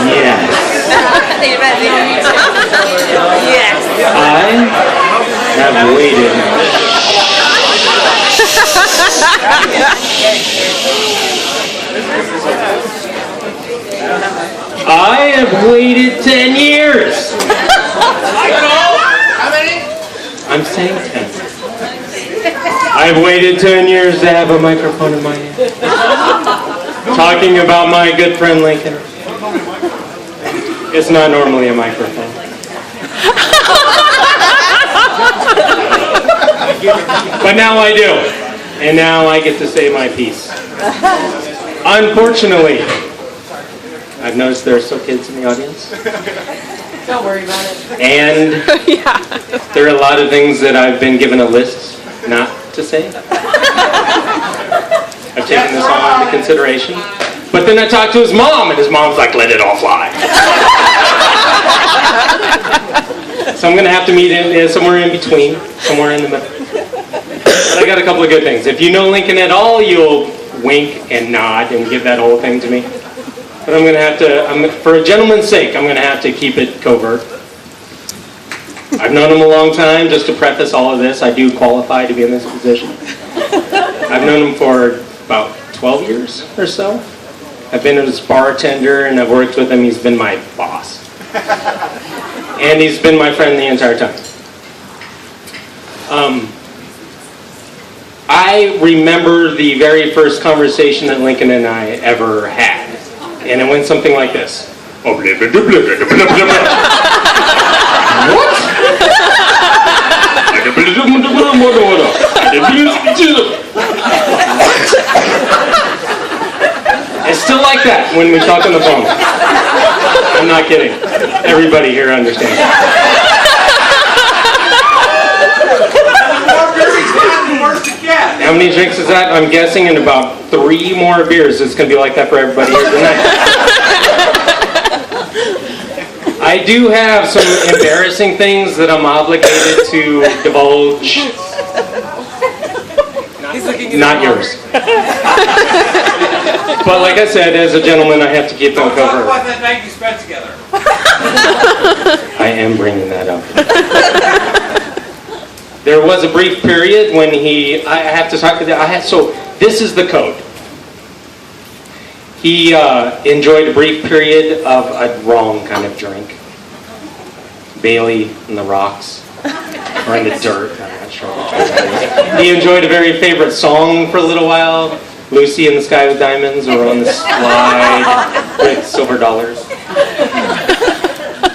Yes. Yes. I have waited. I have waited 10 years. How many? I'm saying 10. I've waited 10 years to have a microphone in my hand. Talking about my good friend Lincoln. It's not normally a microphone. But now I do. And now I get to say my piece. Unfortunately, I've noticed there are still kids in the audience. Don't worry about it. And there are a lot of things that I've been given a list not to say. I've taken this all into consideration. But then I talked to his mom, and his mom's like, let it all fly. So I'm going to have to meet in somewhere in between, somewhere in the middle. But I got a couple of good things. If you know Lincoln at all, you'll wink and nod and give that whole thing to me. But I'm going to have to, for a gentleman's sake, I'm going to have to keep it covert. I've known him a long time. Just to preface all of this, I do qualify to be in this position. I've known him for about 12 years or so. I've been his bartender and I've worked with him. He's been my boss. And he's been my friend the entire time. I remember the very first conversation that Lincoln and I ever had. And it went something like this. What? It's still like that when we talk on the phone. I'm not kidding. Everybody here understands. How many drinks is that? I'm guessing in about 3 more beers it's going to be like that for everybody here tonight. I do have some embarrassing things that I'm obligated to divulge. Not yours. But like I said, as a gentleman, I have to keep them covered. Talk about that night you spent together. I am bringing that up. There was a brief period when I have to talk to so this is the code. He enjoyed a brief period of a wrong kind of drink. Bailey in the rocks, or in the dirt, I'm not sure which one that is. He enjoyed a very favorite song for a little while, Lucy in the Sky with Diamonds, or On the Slide with Silver Dollars.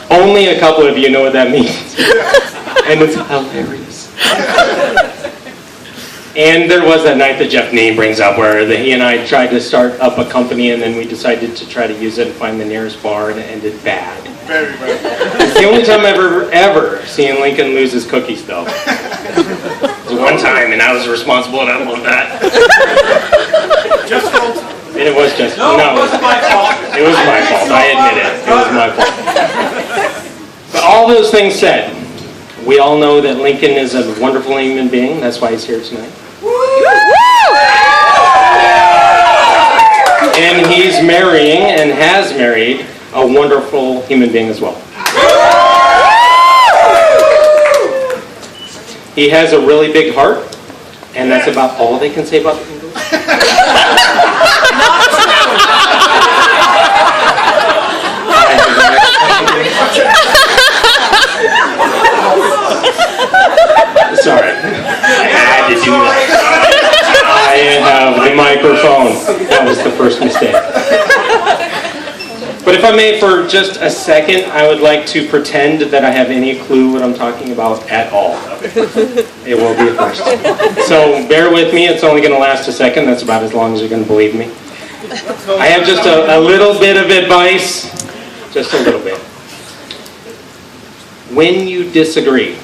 Only a couple of you know what that means. And it's hilarious. And there was that night that Jeff Neen brings up where he and I tried to start up a company and then we decided to try to use it and find the nearest bar and it ended bad. Very bad. It's the only time I've ever seen Lincoln lose his cookies though. It was one time and I was responsible and I love that. Just roll. And it was just, No, it wasn't my fault. It was my fault, I admit it. It was my fault. But all those things said, we all know that Lincoln is a wonderful human being. That's why he's here tonight. And he's marrying and has married a wonderful human being as well. He has a really big heart, and that's about all they can say about the English. Sorry, I had to do that. I have the microphone. That was the first mistake. But if I may, for just a second, I would like to pretend that I have any clue what I'm talking about at all. It will be a first. So bear with me. It's only going to last a second. That's about as long as you're going to believe me. I have just a little bit of advice. Just a little bit. When you disagree,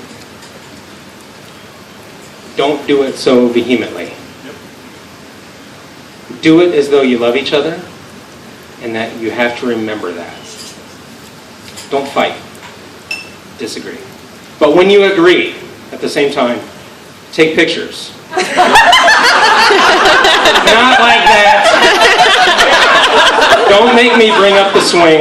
don't do it so vehemently. Do it as though you love each other, and that you have to remember that. Don't fight. Disagree. But when you agree, at the same time, take pictures. Not like that. Don't make me bring up the swing.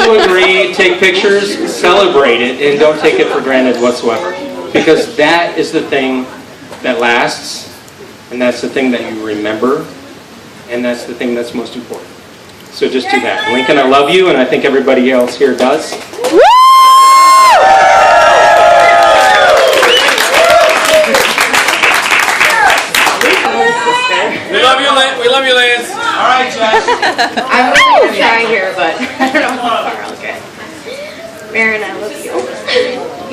to agree, take pictures, celebrate it, and don't take it for granted whatsoever. Because that is the thing that lasts, and that's the thing that you remember, and that's the thing that's most important. So just do that. Lincoln, I love you, and I think everybody else here does. We love you, Lance. All right, Jess. I'm going to try here, but I don't know how far I'll get. Marin, I love you.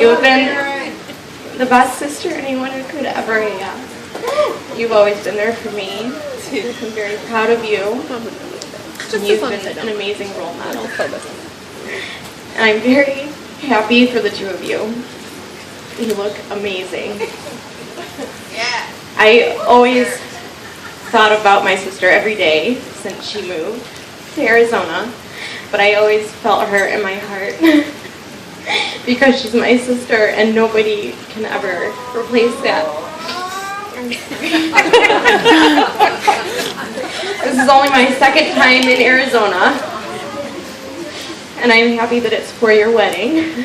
You have been the best sister anyone could ever have. You've always been there for me. I'm very proud of you. You've been an amazing role model. And I'm very happy for the two of you. You look amazing. I always thought about my sister every day since she moved to Arizona, but I always felt her in my heart because she's my sister and nobody can ever replace that. This is only my second time in Arizona, and I'm happy that it's for your wedding,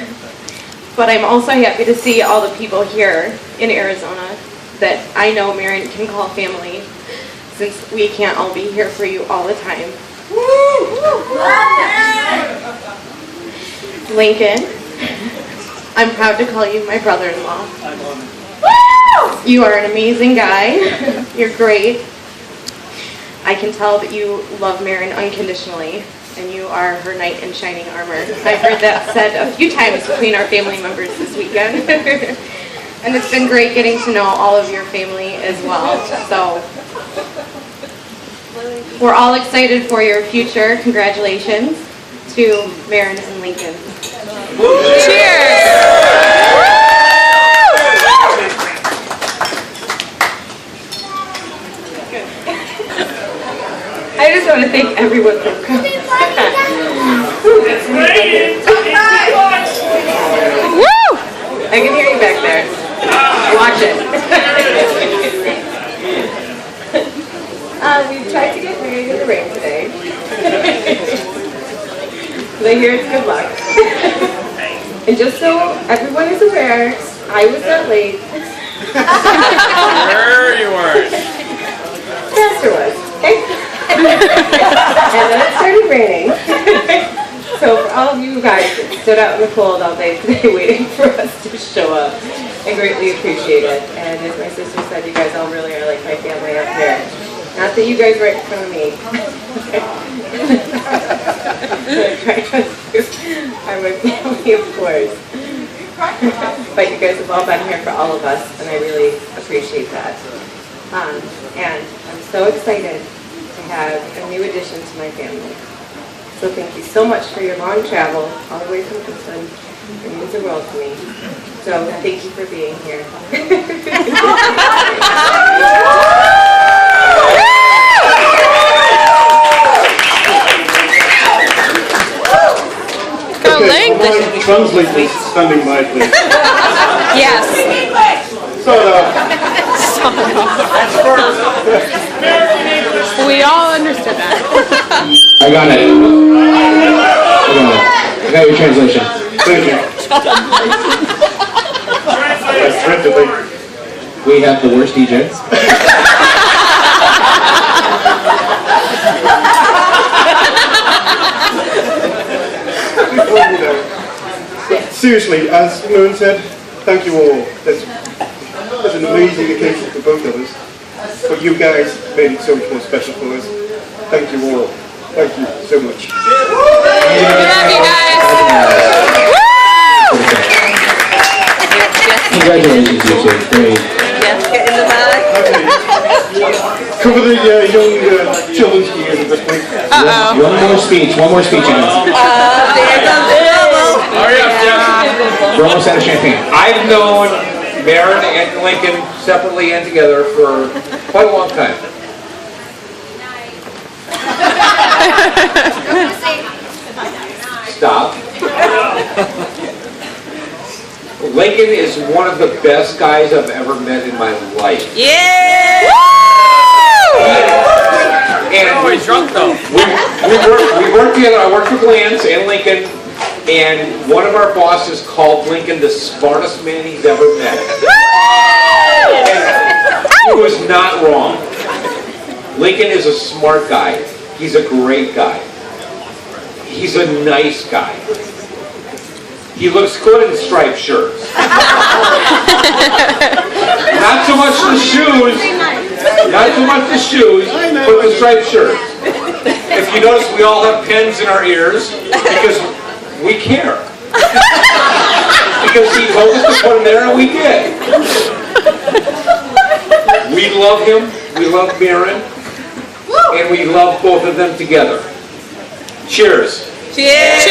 but I'm also happy to see all the people here in Arizona that I know Marin can call family, since we can't all be here for you all the time. Lincoln, I'm proud to call you my brother-in-law. You are an amazing guy. You're great. I can tell that you love Marin unconditionally, and you are her knight in shining armor. I've heard that said a few times between our family members this weekend. And it's been great getting to know all of your family as well. So we're all excited for your future. Congratulations to Marin and Lincoln. Cheers! I just want to thank everyone for coming. Woo! I can hear you back there. Watch it. We tried to get married in the rain today. But I hear it's good luck. And just so everyone is aware, I was not late. Sure you were. Pastor was. And then it started raining. So for all of you guys that stood out in the cold all day today waiting for us to show up, I greatly appreciate it. And as my sister said, you guys all really are like my family up here. Not that you guys right in front of me. I'm my family, of course. But you guys have all been here for all of us, and I really appreciate that. And I'm so excited to have a new addition to my family. So thank you so much for your long travel all the way from Brooklyn. It means the world to me. So thank you for being here. Okay, translate this standing by, please. Yes. We all understood that. I got it. I got your translation. Thank you. I read the thing. We have the worst DJ. Before we go. But seriously, as Moon said, thank you all. That's an amazing occasion for both of us. But you guys made it so much more special for us. Thank you all. Thank you so much. We love you guys. Congratulations, you two. Great. Get in the bag. Okay. Cover the young children's ears at this point. One more speech, you guys. Hurry up, Jeff. We're almost out of champagne. I've known Marin and Lincoln separately and together for quite a long time. Stop. Lincoln is one of the best guys I've ever met in my life. Yeah! And Oh, he's drunk though. we worked together. I worked with Lance and Lincoln And one of our bosses called Lincoln the smartest man he's ever met. And he was not wrong. Lincoln is a smart guy. He's a great guy. He's a nice guy. He looks good in striped shirts. Not so much the shoes. Not so much the shoes, but the striped shirts. If you notice, we all have pens in our ears because we care. Because he told us to put them there and we did. We love him, we love Maren, and we love both of them together. Cheers. Cheers.